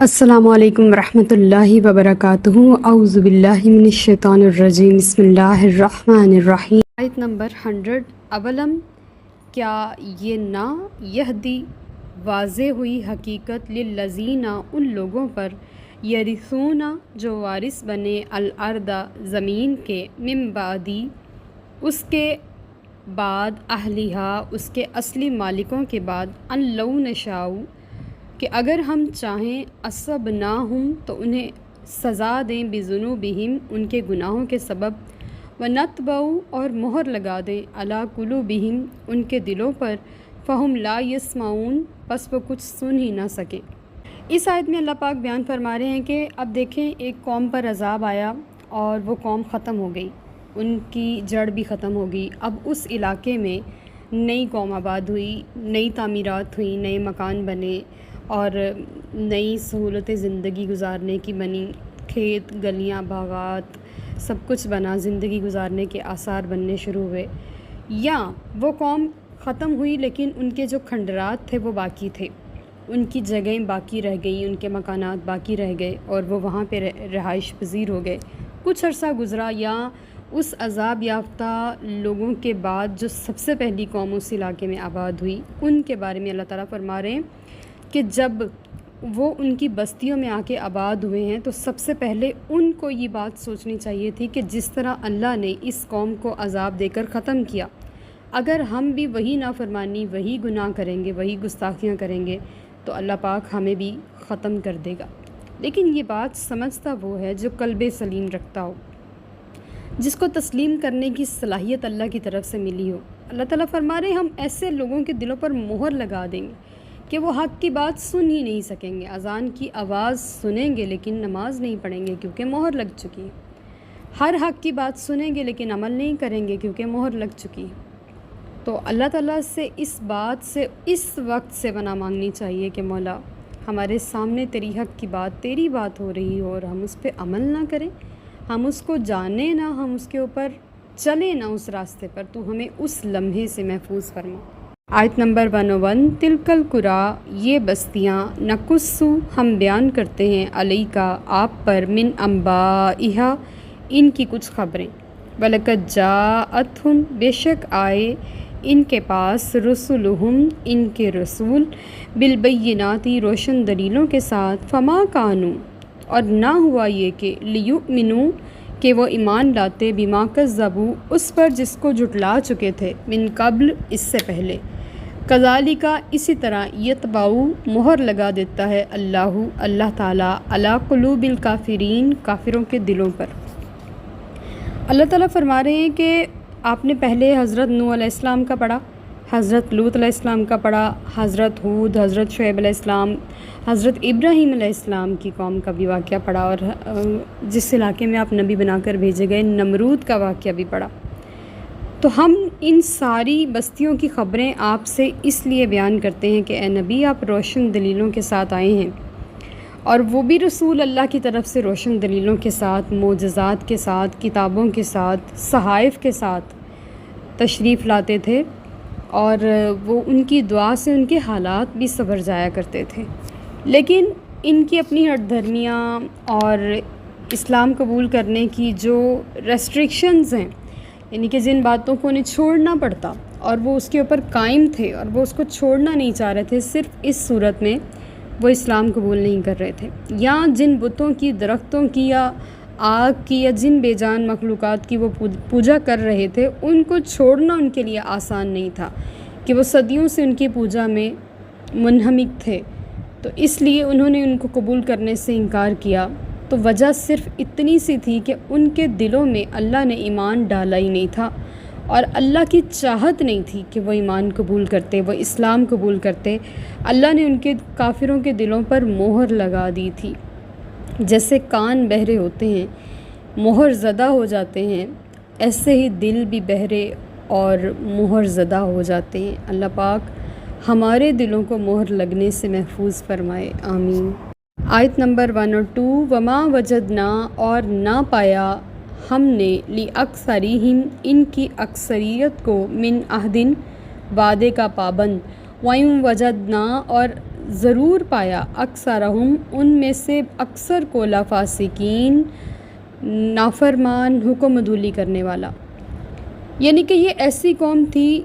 السلام علیکم ورحمۃ اللہ وبرکاتہ۔ اعوذ باللہ من الشیطان الرجیم، بسم اللہ الرحمن الرحیم۔ آیت نمبر 100۔ اولم، کیا یہ نہ یہدی واضح ہوئی حقیقت للذین، ان لوگوں پر یرثون جو وارث بنے الارض زمین کے، من بعدی اس کے بعد، اہلہا اس کے اصلی مالکوں کے بعد، ان لو نشاء کہ اگر ہم چاہیں، اصبناہم تو انہیں سزا دیں، بذنوبہم ان کے گناہوں کے سبب، ونتبع اور مہر لگا دیں، علی قلوبہم ان کے دلوں پر، فہم لا یسمعون پس وہ کچھ سن ہی نہ سکے۔ اس آیت میں اللہ پاک بیان فرما رہے ہیں کہ اب دیکھیں، ایک قوم پر عذاب آیا اور وہ قوم ختم ہو گئی، ان کی جڑ بھی ختم ہو گئی۔ اب اس علاقے میں نئی قوم آباد ہوئی، نئی تعمیرات ہوئیں، نئے مکان بنے اور نئی سہولتیں زندگی گزارنے کی بنی، کھیت، گلیاں، باغات، سب کچھ بنا، زندگی گزارنے کے آثار بننے شروع ہوئے۔ یا وہ قوم ختم ہوئی لیکن ان کے جو کھنڈرات تھے وہ باقی تھے، ان کی جگہیں باقی رہ گئیں، ان کے مکانات باقی رہ گئے اور وہ وہاں پہ رہائش پذیر ہو گئے۔ کچھ عرصہ گزرا، یا اس عذاب یافتہ لوگوں کے بعد جو سب سے پہلی قوم اس علاقے میں آباد ہوئی، ان کے بارے میں اللہ تعالیٰ فرما رہے ہیں کہ جب وہ ان کی بستیوں میں آ کے آباد ہوئے ہیں تو سب سے پہلے ان کو یہ بات سوچنی چاہیے تھی کہ جس طرح اللہ نے اس قوم کو عذاب دے کر ختم کیا، اگر ہم بھی وہی نافرمانی، وہی گناہ کریں گے، وہی گستاخیاں کریں گے تو اللہ پاک ہمیں بھی ختم کر دے گا۔ لیکن یہ بات سمجھتا وہ ہے جو قلب سلیم رکھتا ہو، جس کو تسلیم کرنے کی صلاحیت اللہ کی طرف سے ملی ہو۔ اللہ تعالیٰ فرما رہے ہم ایسے لوگوں کے دلوں پر مہر لگا دیں گے کہ وہ حق کی بات سن ہی نہیں سکیں گے، اذان کی آواز سنیں گے لیکن نماز نہیں پڑھیں گے کیونکہ مہر لگ چکی ہے، ہر حق کی بات سنیں گے لیکن عمل نہیں کریں گے کیونکہ مہر لگ چکی ہے۔ تو اللہ تعالیٰ سے اس بات سے اس وقت سے پناہ مانگنی چاہیے کہ مولا، ہمارے سامنے تیری حق کی بات، تیری بات ہو رہی ہو اور ہم اس پہ عمل نہ کریں، ہم اس کو جانیں نہ، ہم اس کے اوپر چلیں نہ، اس راستے پر، تو ہمیں اس لمحے سے محفوظ فرما۔ آیت نمبر 101۔ تلک القریٰ، یہ بستیاں، نقص ہم بیان کرتے ہیں، علیکا آپ پر، من انبائہا ان کی کچھ خبریں، وَلَقَدْ جَاءَتْهُمْ بے شک آئے ان کے پاس، رسلہم ان کے رسول، بالبینات روشن دلیلوں کے ساتھ، فما کانوا اور نہ ہوا یہ کہ لیؤمنوا کہ وہ ایمان لاتے، بما کذبوا اس پر جس کو جھٹلا چکے تھے، من قبل اس سے پہلے، کذالک اسی طرح، یطبع مہر لگا دیتا ہے اللہ تعالیٰ، علی قلوب الکافرین کافروں کے دلوں پر۔ اللہ تعالیٰ فرما رہے ہیں کہ آپ نے پہلے حضرت نوح علیہ السلام کا پڑھا، حضرت لوط علیہ السلام کا پڑھا، حضرت ہود، حضرت شعیب علیہ السلام، حضرت ابراہیم علیہ السلام کی قوم کا بھی واقعہ پڑھا، اور جس علاقے میں آپ نبی بنا کر بھیجے گئے نمرود کا واقعہ بھی پڑھا۔ تو ہم ان ساری بستیوں کی خبریں آپ سے اس لیے بیان کرتے ہیں کہ اے نبی، آپ روشن دلیلوں کے ساتھ آئے ہیں، اور وہ بھی رسول اللہ کی طرف سے روشن دلیلوں کے ساتھ، معجزات کے ساتھ، کتابوں کے ساتھ، صحائف کے ساتھ تشریف لاتے تھے، اور وہ ان کی دعا سے ان کے حالات بھی سنور جایا کرتے تھے۔ لیکن ان کی اپنی ہٹ دھرمیاں اور اسلام قبول کرنے کی جو ریسٹرکشنز ہیں، یعنی کہ جن باتوں کو انہیں چھوڑنا پڑتا اور وہ اس کے اوپر قائم تھے اور وہ اس کو چھوڑنا نہیں چاہ رہے تھے، صرف اس صورت میں وہ اسلام قبول نہیں کر رہے تھے، یا جن بتوں کی، درختوں کی یا آگ کی یا جن بے جان مخلوقات کی وہ پوجا کر رہے تھے، ان کو چھوڑنا ان کے لیے آسان نہیں تھا کہ وہ صدیوں سے ان کی پوجا میں منہمک تھے، تو اس لیے انہوں نے ان کو قبول کرنے سے انکار کیا۔ تو وجہ صرف اتنی سی تھی کہ ان کے دلوں میں اللہ نے ایمان ڈالا ہی نہیں تھا، اور اللہ کی چاہت نہیں تھی کہ وہ ایمان قبول کرتے، وہ اسلام قبول کرتے۔ اللہ نے ان کے کافروں کے دلوں پر مہر لگا دی تھی، جیسے کان بہرے ہوتے ہیں، مہر زدہ ہو جاتے ہیں، ایسے ہی دل بھی بہرے اور مہر زدہ ہو جاتے ہیں۔ اللہ پاک ہمارے دلوں کو مہر لگنے سے محفوظ فرمائے، آمین۔ آیت نمبر 102۔ وما وجدنا اور نہ پایا ہم نے، لِأَكْثَرِهِمْ ان کی اکثریت کو، من عہد وعدے کا پابند، وَإِن وجدنا اور ضرور پایا اکثرہم ان میں سے اکثر کو لفاسقین نافرمان حکم عدولی کرنے والا، یعنی کہ یہ ایسی قوم تھی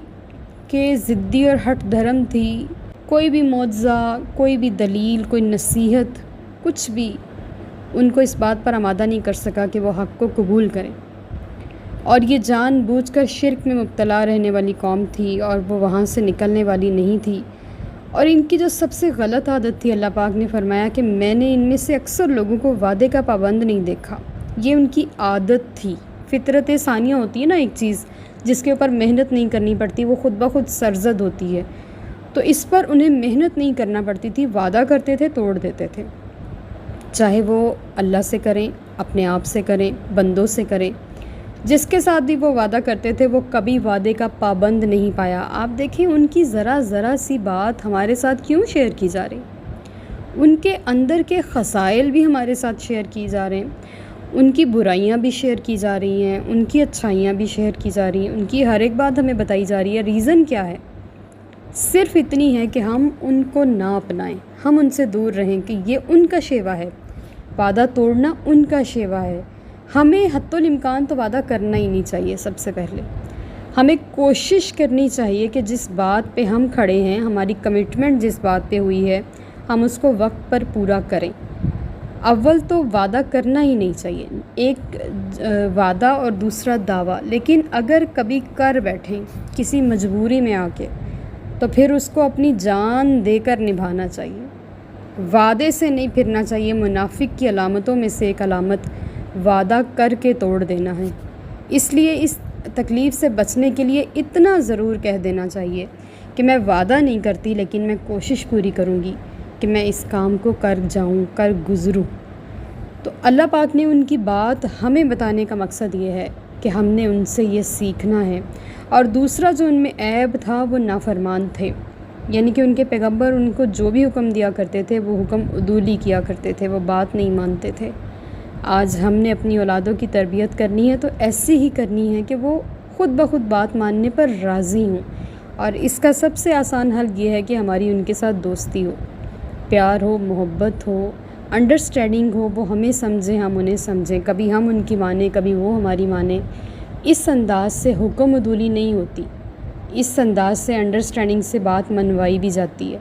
کہ ضدی اور ہٹ دھرم تھی، کوئی بھی معجزہ، کوئی بھی دلیل، کوئی نصیحت، کچھ بھی ان کو اس بات پر آمادہ نہیں کر سکا کہ وہ حق کو قبول کریں، اور یہ جان بوجھ کر شرک میں مبتلا رہنے والی قوم تھی اور وہ وہاں سے نکلنے والی نہیں تھی۔ اور ان کی جو سب سے غلط عادت تھی، اللہ پاک نے فرمایا کہ میں نے ان میں سے اکثر لوگوں کو وعدے کا پابند نہیں دیکھا۔ یہ ان کی عادت تھی، فطرت ثانیہ ہوتی ہے نا ایک چیز جس کے اوپر محنت نہیں کرنی پڑتی، وہ خود بخود سرزد ہوتی ہے، تو اس پر انہیں محنت نہیں کرنا پڑتی تھی، وعدہ کرتے تھے توڑ دیتے تھے، چاہے وہ اللہ سے کریں، اپنے آپ سے کریں، بندوں سے کریں، جس کے ساتھ بھی وہ وعدہ کرتے تھے وہ کبھی وعدے کا پابند نہیں پایا۔ آپ دیکھیں ان کی ذرا سی بات ہمارے ساتھ کیوں شیئر کی جا رہی، ان کے اندر کے خصائل بھی ہمارے ساتھ شیئر کی جا رہے ہیں، ان کی برائیاں بھی شیئر کی جا رہی ہیں، ان کی اچھائیاں بھی شیئر کی جا رہی ہیں، ان کی ہر ایک بات ہمیں بتائی جا رہی ہے۔ ریزن کیا ہے؟ صرف اتنی ہے کہ ہم ان کو نہ اپنائیں، ہم ان سے دور رہیں، کہ یہ ان کا شیوا ہے، وعدہ توڑنا ان کا شیوا ہے۔ ہمیں حتی الامکان تو وعدہ کرنا ہی نہیں چاہیے۔ سب سے پہلے ہمیں کوشش کرنی چاہیے کہ جس بات پہ ہم کھڑے ہیں، ہماری کمٹمنٹ جس بات پہ ہوئی ہے، ہم اس کو وقت پر پورا کریں۔ اول تو وعدہ کرنا ہی نہیں چاہیے، ایک وعدہ اور دوسرا دعویٰ، لیکن اگر کبھی کر بیٹھیں کسی مجبوری میں آ کے تو پھر اس کو اپنی جان دے کر نبھانا چاہیے، وعدے سے نہیں پھرنا چاہیے۔ منافق کی علامتوں میں سے ایک علامت وعدہ کر کے توڑ دینا ہے، اس لیے اس تکلیف سے بچنے کے لیے اتنا ضرور کہہ دینا چاہیے کہ میں وعدہ نہیں کرتی لیکن میں کوشش پوری کروں گی کہ میں اس کام کو کر جاؤں، کر گزروں۔ تو اللہ پاک نے ان کی بات ہمیں بتانے کا مقصد یہ ہے کہ ہم نے ان سے یہ سیکھنا ہے۔ اور دوسرا جو ان میں عیب تھا وہ نافرمان تھے، یعنی کہ ان کے پیغمبر ان کو جو بھی حکم دیا کرتے تھے وہ حکم عدولی کیا کرتے تھے، وہ بات نہیں مانتے تھے۔ آج ہم نے اپنی اولادوں کی تربیت کرنی ہے تو ایسی ہی کرنی ہے کہ وہ خود بخود بات ماننے پر راضی ہوں، اور اس کا سب سے آسان حل یہ ہے کہ ہماری ان کے ساتھ دوستی ہو، پیار ہو، محبت ہو، انڈرسٹینڈنگ ہو، وہ ہمیں سمجھیں، ہم انہیں سمجھیں، کبھی ہم ان کی مانیں، کبھی وہ ہماری مانیں۔ اس انداز سے حکم عدولی نہیں ہوتی، اس انداز سے انڈرسٹینڈنگ سے بات منوائی بھی جاتی ہے،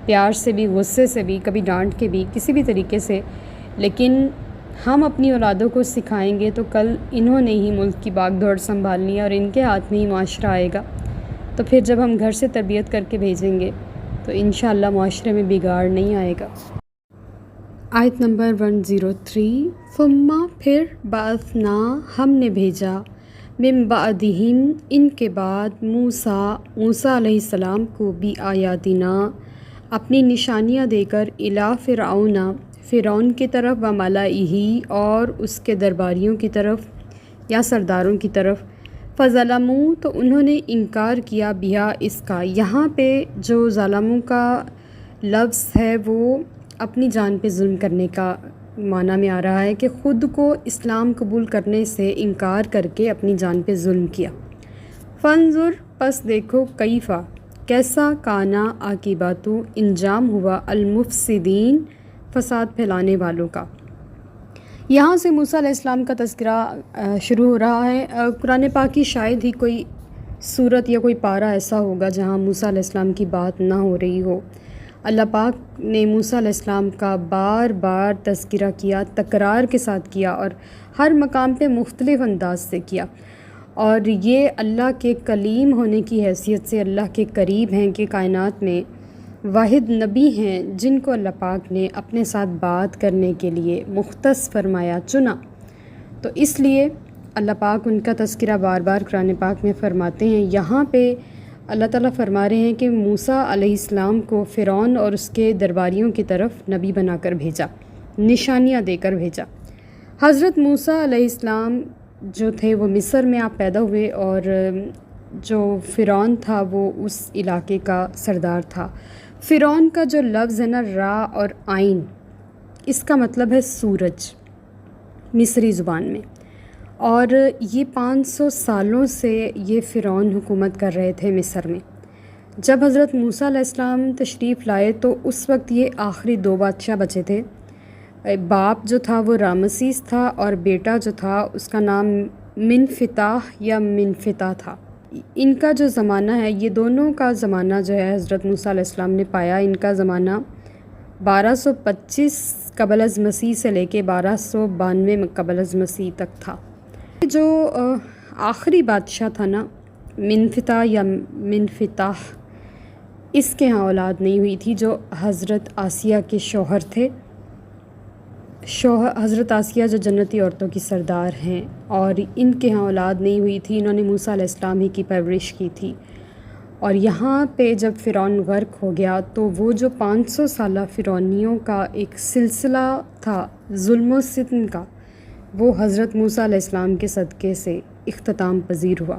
پیار سے بھی، غصے سے بھی، کبھی ڈانٹ کے بھی، کسی بھی طریقے سے۔ لیکن ہم اپنی اولادوں کو سکھائیں گے تو کل انہوں نے ہی ملک کی باغ دوڑ سنبھالنی ہے اور ان کے ہاتھ میں ہی معاشرہ آئے گا، تو پھر جب ہم گھر سے تربیت کر کے بھیجیں گے تو انشاءاللہ معاشرے میں بگاڑ نہیں آئے گا۔ آیت نمبر 103، ثم پھر بعثنا ہم نے بھیجا، من بعدہم ان کے بعد، موسیٰ علیہ السلام کو بھی آیاتنا اپنی نشانیاں دے کر، الی فرعون کی طرف، و ملئہ اور اس کے درباریوں کی طرف یا سرداروں کی طرف، فظلموا تو انہوں نے انکار کیا، بہا اس کا۔ یہاں پہ جو ظالموں کا لفظ ہے وہ اپنی جان پہ ظلم کرنے کا معنی میں آ رہا ہے، کہ خود کو اسلام قبول کرنے سے انکار کر کے اپنی جان پہ ظلم کیا۔ فانظر پس دیکھو، کیفا کیسا، کانا عاقبۃ انجام ہوا، المفسدین فساد پھیلانے والوں کا۔ یہاں سے موسیٰ علیہ السلام کا تذکرہ شروع ہو رہا ہے۔ قرآن پاک کی شاید ہی کوئی صورت یا کوئی پارہ ایسا ہوگا جہاں موسیٰ علیہ السلام کی بات نہ ہو رہی ہو۔ اللہ پاک نے موسیٰ علیہ السلام کا بار بار تذکرہ کیا، تکرار کے ساتھ کیا، اور ہر مقام پہ مختلف انداز سے کیا، اور یہ اللہ کے کلیم ہونے کی حیثیت سے اللہ کے قریب ہیں، کہ کائنات میں واحد نبی ہیں جن کو اللہ پاک نے اپنے ساتھ بات کرنے کے لیے مختص فرمایا، چنا۔ تو اس لیے اللہ پاک ان کا تذکرہ بار بار قرآن پاک میں فرماتے ہیں۔ یہاں پہ اللہ تعالیٰ فرما رہے ہیں کہ موسیٰ علیہ السلام کو فرعون اور اس کے درباریوں کی طرف نبی بنا کر بھیجا، نشانیاں دے کر بھیجا۔ حضرت موسیٰ علیہ السلام جو تھے وہ مصر میں آپ پیدا ہوئے، اور جو فرعون تھا وہ اس علاقے کا سردار تھا۔ فرعون کا جو لفظ ہے نا، را اور عین، اس کا مطلب ہے سورج مصری زبان میں، اور یہ 500 سالوں سے یہ فرعون حکومت کر رہے تھے مصر میں۔ جب حضرت موسیٰ علیہ السلام تشریف لائے تو اس وقت یہ آخری 2 بادشاہ بچے تھے۔ باپ جو تھا وہ رامسیس تھا اور بیٹا جو تھا اس کا نام منفتاح یا منفتح تھا۔ ان کا جو زمانہ ہے، یہ دونوں کا زمانہ جو ہے حضرت موسیٰ علیہ السلام نے پایا، ان کا زمانہ 1225 قبل از مسیح سے لے کے 1292 قبل از مسیح تک تھا۔ جو آخری بادشاہ تھا نا، منفتح یا منفتاح، اس کے ہاں اولاد نہیں ہوئی تھی، جو حضرت آسیہ کے شوہر تھے۔ حضرت آسیہ جو جنتی عورتوں کی سردار ہیں، اور ان کے ہاں اولاد نہیں ہوئی تھی، انہوں نے موسیٰ علیہ السلام ہی کی پرورش کی تھی۔ اور یہاں پہ جب فرعون غرق ہو گیا تو وہ جو 500 سالہ فرعونیوں کا ایک سلسلہ تھا ظلم و ستم کا، وہ حضرت موسیٰ علیہ السلام کے صدقے سے اختتام پذیر ہوا۔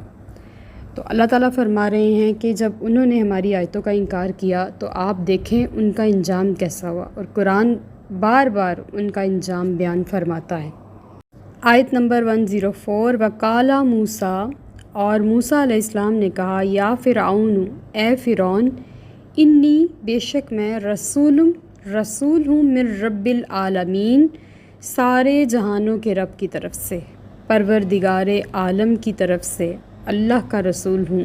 تو اللہ تعالیٰ فرما رہے ہیں کہ جب انہوں نے ہماری آیتوں کا انکار کیا تو آپ دیکھیں ان کا انجام کیسا ہوا، اور قرآن بار بار ان کا انجام بیان فرماتا ہے۔ آیت نمبر 104، وَقَالَ موسیٰ، اور موسیٰ علیہ السلام نے کہا، یا فرعون، اے فرعون، انی، بے شک میں، رسول ہوں، من رب العالمین، سارے جہانوں کے رب کی طرف سے، پروردگار عالم کی طرف سے اللہ کا رسول ہوں۔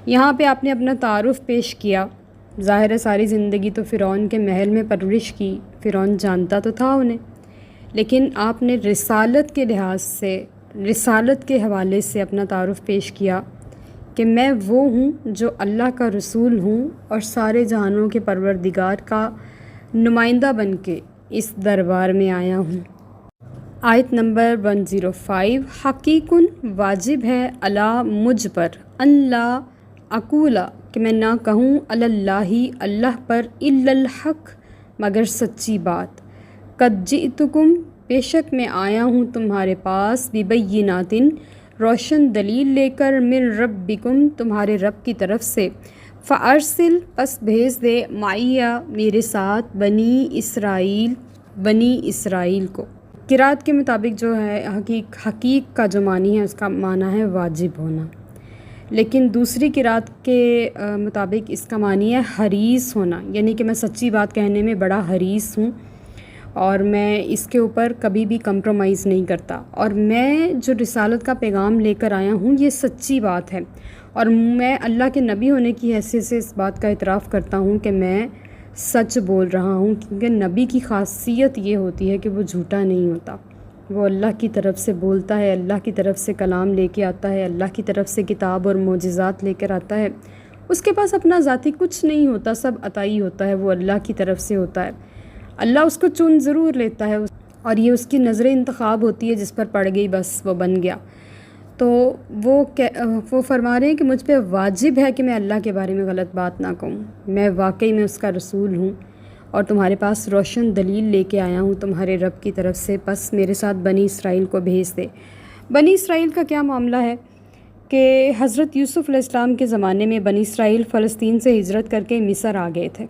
یہاں پہ آپ نے اپنا تعارف پیش کیا۔ ظاہر ہے ساری زندگی تو فرعون کے محل میں پرورش کی، فرعون جانتا تو تھا انہیں، لیکن آپ نے رسالت کے لحاظ سے، رسالت کے حوالے سے اپنا تعارف پیش کیا کہ میں وہ ہوں جو اللہ کا رسول ہوں اور سارے جہانوں کے پروردگار کا نمائندہ بن کے اس دربار میں آیا ہوں۔ آیت نمبر 105، حقیقاً واجب ہے علی مجھ پر، اللہ اقولا، کہ میں نہ کہوں، اللہ اللہ پر، الا الحق، مگر سچی بات، قد جئتکم، بے شک میں آیا ہوں تمہارے پاس، ببینات، روشن دلیل لے کر، من ربکم، تمہارے رب کی طرف سے، فارسل، پس بھیج دے، معیہ، میرے ساتھ، بنی اسرائیل کو۔ قرات کے مطابق جو ہے حقیق کا جو معنی ہے اس کا معنی ہے واجب ہونا، لیکن دوسری قرات کے مطابق اس کا معنی ہے حریص ہونا، یعنی کہ میں سچی بات کہنے میں بڑا حریص ہوں اور میں اس کے اوپر کبھی بھی کمپرومائز نہیں کرتا، اور میں جو رسالت کا پیغام لے کر آیا ہوں یہ سچی بات ہے، اور میں اللہ کے نبی ہونے کی حیثیت سے اس بات کا اعتراف کرتا ہوں کہ میں سچ بول رہا ہوں، کیونکہ نبی کی خاصیت یہ ہوتی ہے کہ وہ جھوٹا نہیں ہوتا، وہ اللہ کی طرف سے بولتا ہے، اللہ کی طرف سے کلام لے کے آتا ہے، اللہ کی طرف سے کتاب اور معجزات لے کر آتا ہے، اس کے پاس اپنا ذاتی کچھ نہیں ہوتا، سب عطائی ہوتا ہے، وہ اللہ کی طرف سے ہوتا ہے، اللہ اس کو چن ضرور لیتا ہے، اور یہ اس کی نظر انتخاب ہوتی ہے، جس پر پڑ گئی بس وہ بن گیا۔ تو وہ فرما رہے ہیں کہ مجھ پہ واجب ہے کہ میں اللہ کے بارے میں غلط بات نہ کہوں، میں واقعی میں اس کا رسول ہوں اور تمہارے پاس روشن دلیل لے کے آیا ہوں تمہارے رب کی طرف سے، بس میرے ساتھ بنی اسرائیل کو بھیج دے۔ بنی اسرائیل کا کیا معاملہ ہے کہ حضرت یوسف علیہ السلام کے زمانے میں بنی اسرائیل فلسطین سے ہجرت کر کے مصر آ گئے تھے،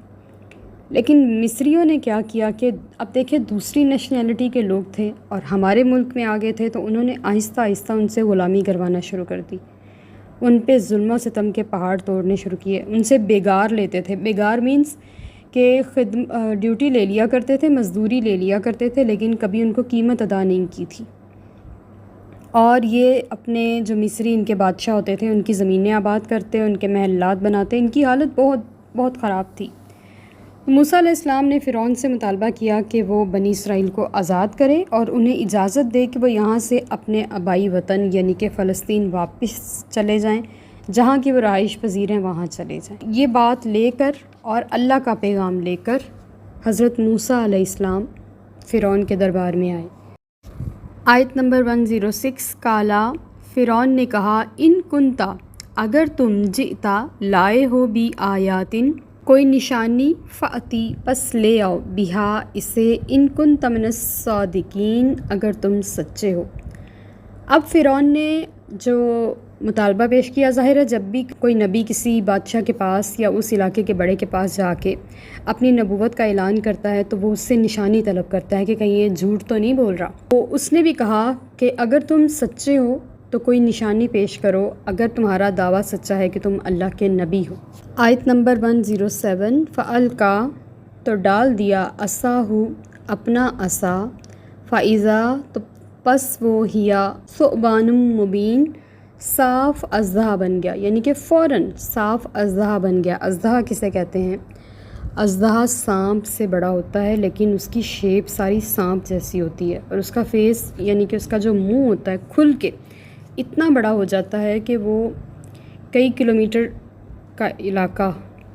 لیکن مصریوں نے کیا کیا کہ اب دیکھیں دوسری نیشنلٹی کے لوگ تھے اور ہمارے ملک میں آ گئے تھے، تو انہوں نے آہستہ آہستہ ان سے غلامی کروانا شروع کر دی، ان پہ ظلم و ستم کے پہاڑ توڑنے شروع کیے، ان سے بیگار لیتے تھے۔ بیگار مینس کہ ڈیوٹی لے لیا کرتے تھے، مزدوری لے لیا کرتے تھے، لیکن کبھی ان کو قیمت ادا نہیں کی تھی، اور یہ اپنے جو مصری ان کے بادشاہ ہوتے تھے ان کی زمینیں آباد کرتے، ان کے محلات بناتے، ان کی حالت بہت بہت خراب تھی۔ موسیٰ علیہ السلام نے فرعون سے مطالبہ کیا کہ وہ بنی اسرائیل کو آزاد کرے اور انہیں اجازت دے کہ وہ یہاں سے اپنے آبائی وطن یعنی کہ فلسطین واپس چلے جائیں، جہاں کی وہ رہائش پذیر ہیں وہاں چلے جائیں۔ یہ بات لے کر اور اللہ کا پیغام لے کر حضرت موسیٰ علیہ السلام فرعون کے دربار میں آئے۔ آیت نمبر 106، کالا، فرعون نے کہا، ان کنتا، اگر تم، جئتا، لائے ہو، بھی آیاتن، کوئی نشانی، فاتی، پس لے آؤ، بہا، اسے، ان کنت من الصادقین، اگر تم سچے ہو۔ اب فرعون نے جو مطالبہ پیش کیا، ظاہر ہے جب بھی کوئی نبی کسی بادشاہ کے پاس یا اس علاقے کے بڑے کے پاس جا کے اپنی نبوت کا اعلان کرتا ہے تو وہ اس سے نشانی طلب کرتا ہے کہ کہیں یہ جھوٹ تو نہیں بول رہا۔ تو اس نے بھی کہا کہ اگر تم سچے ہو تو کوئی نشانی پیش کرو اگر تمہارا دعویٰ سچا ہے کہ تم اللہ کے نبی ہو۔ آیت نمبر 107 فَأَلْقَا تو ڈال دیا عصاہو اپنا عصا فَإِذَا تو پس وہ ہیا ثعبان مبین صاف اژدہا بن گیا، یعنی کہ فوراً صاف اژدہا بن گیا۔ اژدہا کسے کہتے ہیں؟ اژدہا سانپ سے بڑا ہوتا ہے لیکن اس کی شیپ ساری سانپ جیسی ہوتی ہے، اور اس کا فیس یعنی کہ اس کا جو منہ ہوتا ہے کھل کے اتنا بڑا ہو جاتا ہے کہ وہ کئی کلومیٹر کا علاقہ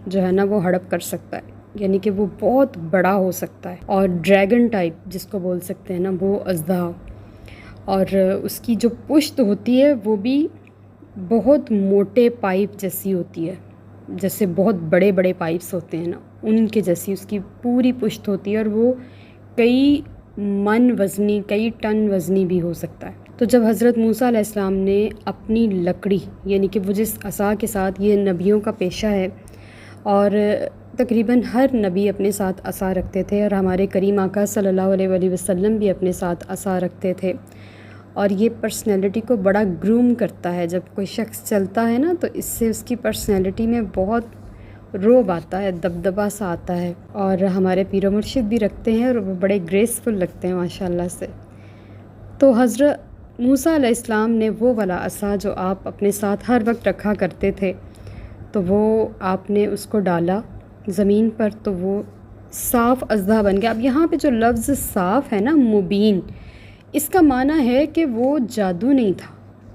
جو ہے نا وہ ہڑپ کر سکتا ہے، یعنی کہ وہ بہت بڑا ہو سکتا ہے، اور ڈریگن ٹائپ جس کو بول سکتے ہیں نا وہ اژدہا، اور اس کی جو پشت ہوتی ہے وہ بھی بہت موٹے پائپ جیسی ہوتی ہے، جیسے بہت بڑے بڑے پائپس ہوتے ہیں نا ان کے جیسی اس کی پوری پشت ہوتی ہے، اور وہ کئی من وزنی کئی ٹن وزنی بھی ہو سکتا ہے۔ تو جب حضرت موسیٰ علیہ السلام نے اپنی لکڑی یعنی کہ وہ جس عصا کے ساتھ یہ نبیوں کا پیشہ ہے، اور تقریباً ہر نبی اپنے ساتھ عصا رکھتے تھے، اور ہمارے کریم آقا صلی اللہ علیہ وآلہ وسلم بھی اپنے ساتھ عصا رکھتے تھے، اور یہ پرسنالٹی کو بڑا گروم کرتا ہے۔ جب کوئی شخص چلتا ہے نا تو اس سے اس کی پرسنالٹی میں بہت روب آتا ہے، دبدبا سا آتا ہے، اور ہمارے پیر و مرشد بھی رکھتے ہیں اور وہ بڑے گریسفل لگتے ہیں ماشاءاللہ سے۔ تو حضرت موسیٰ علیہ السلام نے وہ والا عصا جو آپ اپنے ساتھ ہر وقت رکھا کرتے تھے، تو وہ آپ نے اس کو ڈالا زمین پر تو وہ صاف اژدہا بن گیا۔ اب یہاں پہ جو لفظ صاف ہے نا مبین، اس کا معنی ہے کہ وہ جادو نہیں تھا۔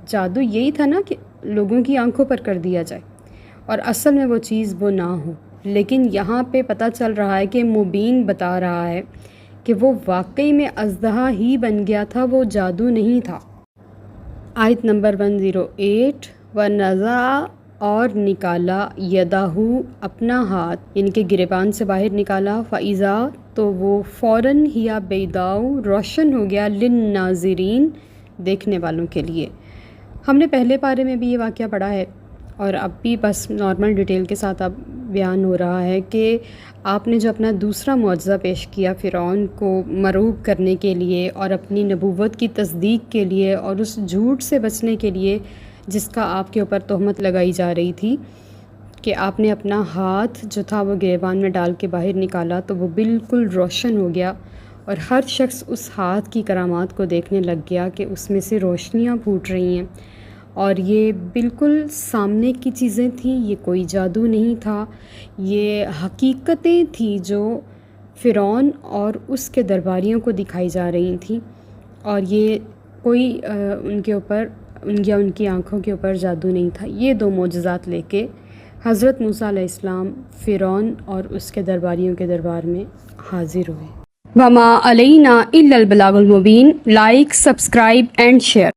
جادو یہی تھا نا کہ لوگوں کی آنکھوں پر کر دیا جائے، اور اصل میں وہ چیز وہ نہ ہو، لیکن یہاں پہ پتہ چل رہا ہے کہ مبین بتا رہا ہے کہ وہ واقعی میں اژدہا ہی بن گیا تھا، وہ جادو نہیں تھا۔ آیت نمبر 108 وَنَزَعَ اور نکالا یدہو اپنا ہاتھ یعنی کہ گریبان سے باہر نکالا فَإِذَا تو وہ فوراً ہیا بیضاء روشن ہو گیا للناظرین دیکھنے والوں کے لیے۔ ہم نے پہلے پارے میں بھی یہ واقعہ پڑھا ہے، اور اب بھی بس نارمل ڈیٹیل کے ساتھ اب بیان ہو رہا ہے کہ آپ نے جو اپنا دوسرا معجزہ پیش کیا فرعون کو مرعوب کرنے کے لیے اور اپنی نبوت کی تصدیق کے لیے اور اس جھوٹ سے بچنے کے لیے جس کا آپ کے اوپر تہمت لگائی جا رہی تھی کہ آپ نے اپنا ہاتھ جو تھا وہ گریبان میں ڈال کے باہر نکالا تو وہ بالکل روشن ہو گیا، اور ہر شخص اس ہاتھ کی کرامات کو دیکھنے لگ گیا کہ اس میں سے روشنیاں پھوٹ رہی ہیں، اور یہ بالکل سامنے کی چیزیں تھیں، یہ کوئی جادو نہیں تھا، یہ حقیقتیں تھیں جو فرعون اور اس کے درباریوں کو دکھائی جا رہی تھیں، اور یہ کوئی ان کے اوپر یا ان کی آنکھوں کے اوپر جادو نہیں تھا۔ یہ دو معجزات لے کے حضرت موسیٰ علیہ السلام فرعون اور اس کے درباریوں کے دربار میں حاضر ہوئے۔ وَمَا عَلَيْنَا إِلَّا الْبَلَاغُ الْمُبِينُ۔ Like, subscribe and share.